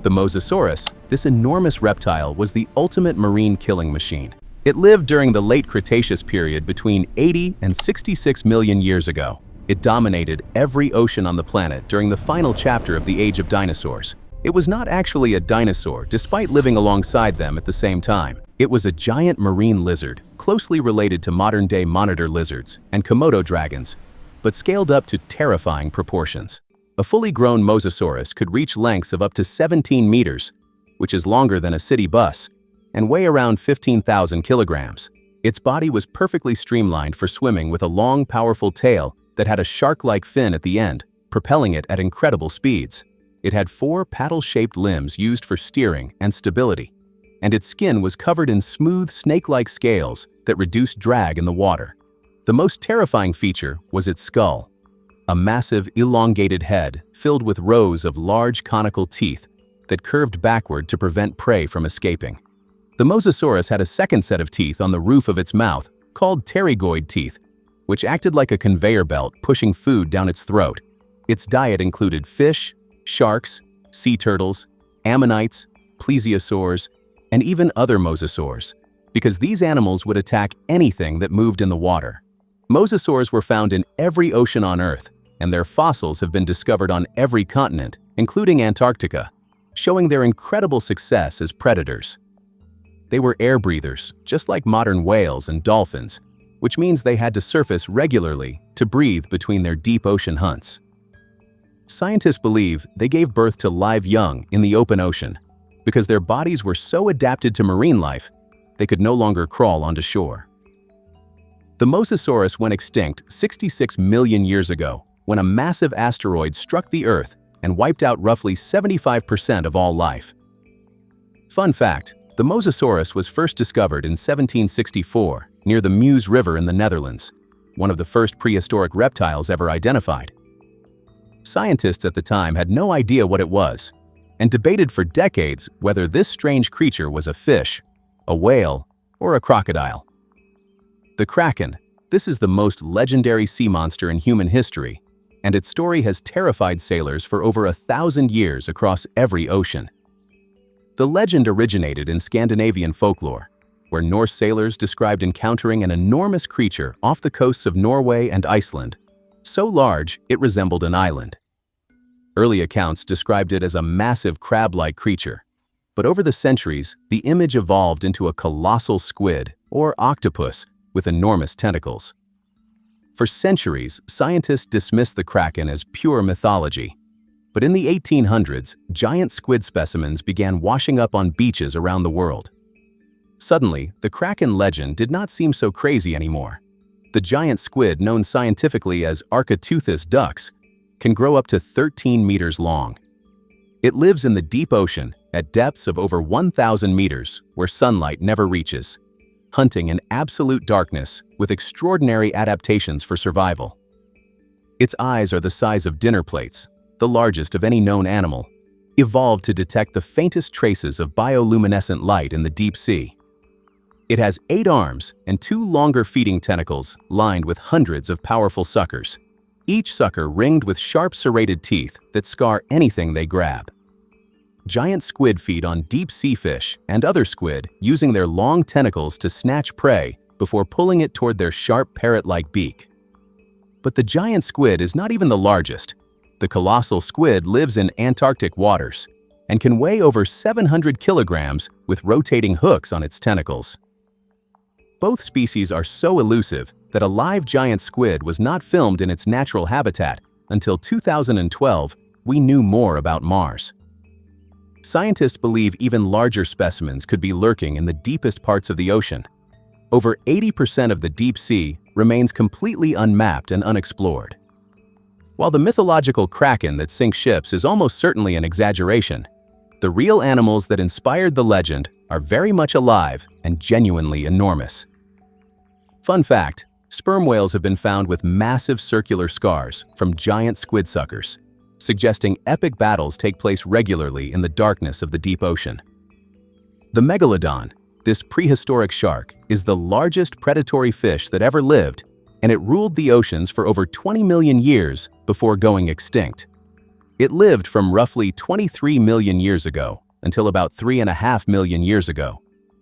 The Mosasaurus, this enormous reptile, was the ultimate marine killing machine. It lived during the late Cretaceous period between 80 and 66 million years ago. It dominated every ocean on the planet during the final chapter of the age of dinosaurs. It was not actually a dinosaur, despite living alongside them at the same time. It was a giant marine lizard, closely related to modern-day monitor lizards and komodo dragons, but scaled up to terrifying proportions. A fully grown Mosasaurus could reach lengths of up to 17 meters, which is longer than a city bus, and weigh around 15,000 kilograms. Its body was perfectly streamlined for swimming with a long, powerful tail that had a shark-like fin at the end, propelling it at incredible speeds. It had 4 paddle-shaped limbs used for steering and stability, and its skin was covered in smooth, snake-like scales that reduced drag in the water. The most terrifying feature was its skull, a massive, elongated head filled with rows of large, conical teeth that curved backward to prevent prey from escaping. The Mosasaurus had a second set of teeth on the roof of its mouth, called pterygoid teeth, which acted like a conveyor belt pushing food down its throat. Its diet included fish, sharks, sea turtles, ammonites, plesiosaurs, and even other mosasaurs, because these animals would attack anything that moved in the water. Mosasaurs were found in every ocean on Earth, and their fossils have been discovered on every continent, including Antarctica, showing their incredible success as predators. They were air breathers, just like modern whales and dolphins, which means they had to surface regularly to breathe between their deep ocean hunts. Scientists believe they gave birth to live young in the open ocean because their bodies were so adapted to marine life, they could no longer crawl onto shore. The Mosasaurus went extinct 66 million years ago when a massive asteroid struck the Earth and wiped out roughly 75% of all life. Fun fact, the Mosasaurus was first discovered in 1764 near the Meuse River in the Netherlands, one of the first prehistoric reptiles ever identified. Scientists at the time had no idea what it was and debated for decades whether this strange creature was a fish, a whale, or a crocodile. The kraken, this is the most legendary sea monster in human history, and its story has terrified sailors for over 1,000 years across every ocean. The legend originated in Scandinavian folklore, where Norse sailors described encountering an enormous creature off the coasts of Norway and Iceland, so large it resembled an island. Early accounts described it as a massive crab-like creature, but over the centuries, the image evolved into a colossal squid or octopus with enormous tentacles. For centuries, scientists dismissed the kraken as pure mythology, but in the 1800s, giant squid specimens began washing up on beaches around the world. Suddenly, the kraken legend did not seem so crazy anymore. The giant squid, known scientifically as Architeuthis dux, can grow up to 13 meters long. It lives in the deep ocean at depths of over 1,000 meters where sunlight never reaches, hunting in absolute darkness with extraordinary adaptations for survival. Its eyes are the size of dinner plates, the largest of any known animal, evolved to detect the faintest traces of bioluminescent light in the deep sea. It has 8 arms and 2 longer feeding tentacles lined with hundreds of powerful suckers, each sucker ringed with sharp serrated teeth that scar anything they grab. Giant squid feed on deep sea fish and other squid using their long tentacles to snatch prey before pulling it toward their sharp parrot-like beak. But the giant squid is not even the largest. The colossal squid lives in Antarctic waters and can weigh over 700 kilograms with rotating hooks on its tentacles. Both species are so elusive that a live giant squid was not filmed in its natural habitat until 2012. We knew more about Mars. Scientists believe even larger specimens could be lurking in the deepest parts of the ocean. Over 80% of the deep sea remains completely unmapped and unexplored. While the mythological kraken that sinks ships is almost certainly an exaggeration, the real animals that inspired the legend are very much alive and genuinely enormous. Fun fact, sperm whales have been found with massive circular scars from giant squid suckers, suggesting epic battles take place regularly in the darkness of the deep ocean. The megalodon, this prehistoric shark, is the largest predatory fish that ever lived, and it ruled the oceans for over 20 million years before going extinct. It lived from roughly 23 million years ago until about 3.5 million years ago,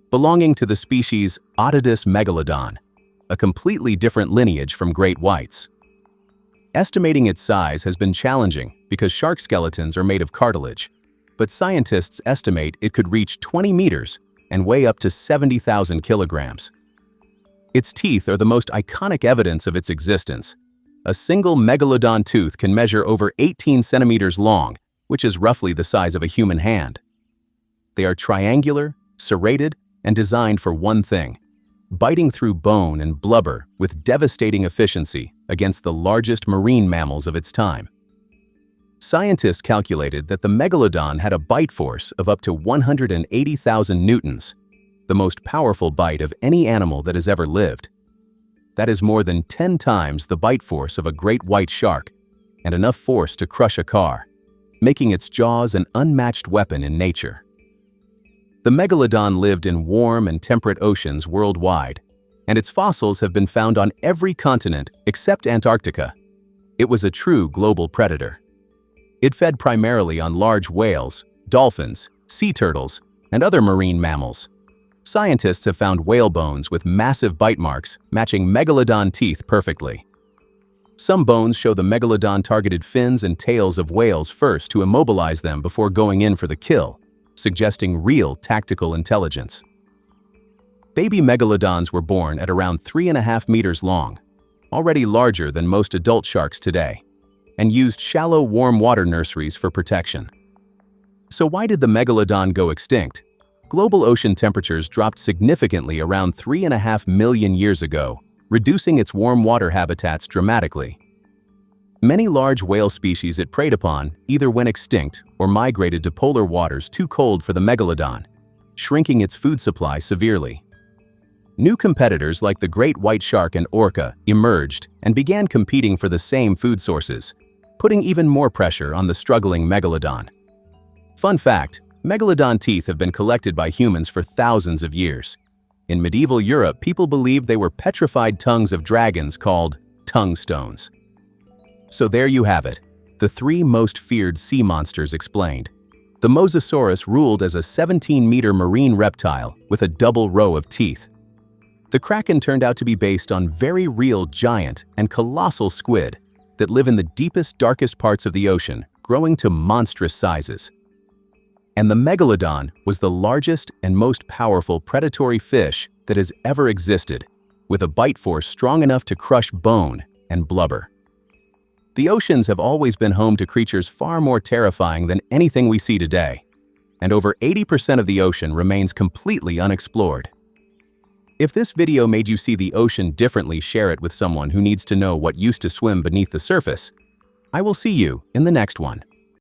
belonging to the species Otodus megalodon, a completely different lineage from great whites. Estimating its size has been challenging because shark skeletons are made of cartilage, but scientists estimate it could reach 20 meters and weigh up to 70,000 kilograms. Its teeth are the most iconic evidence of its existence. A single megalodon tooth can measure over 18 centimeters long, which is roughly the size of a human hand. They are triangular, serrated, and designed for one thing: biting through bone and blubber with devastating efficiency against the largest marine mammals of its time. Scientists calculated that the megalodon had a bite force of up to 180,000 newtons, the most powerful bite of any animal that has ever lived. That is more than 10 times the bite force of a great white shark and enough force to crush a car, making its jaws an unmatched weapon in nature. The megalodon lived in warm and temperate oceans worldwide, and its fossils have been found on every continent except Antarctica. It was a true global predator. It fed primarily on large whales, dolphins, sea turtles, and other marine mammals. Scientists have found whale bones with massive bite marks matching megalodon teeth perfectly. Some bones show the megalodon targeted fins and tails of whales first to immobilize them before going in for the kill, suggesting real tactical intelligence. Baby megalodons were born at around 3.5 meters long, already larger than most adult sharks today, and used shallow warm water nurseries for protection. So why did the megalodon go extinct? Global ocean temperatures dropped significantly around 3.5 million years ago, reducing its warm water habitats dramatically. Many large whale species it preyed upon either went extinct or migrated to polar waters too cold for the megalodon, shrinking its food supply severely. New competitors like the great white shark and orca emerged and began competing for the same food sources, putting even more pressure on the struggling megalodon. Fun fact: megalodon teeth have been collected by humans for thousands of years. In medieval Europe, people believed they were petrified tongues of dragons called tongue stones. So there you have it, the three most feared sea monsters explained. The Mosasaurus ruled as a 17-meter marine reptile with a double row of teeth. The kraken turned out to be based on very real giant and colossal squid that live in the deepest, darkest parts of the ocean, growing to monstrous sizes. And the megalodon was the largest and most powerful predatory fish that has ever existed, with a bite force strong enough to crush bone and blubber. The oceans have always been home to creatures far more terrifying than anything we see today, and over 80% of the ocean remains completely unexplored. If this video made you see the ocean differently, share it with someone who needs to know what used to swim beneath the surface. I will see you in the next one.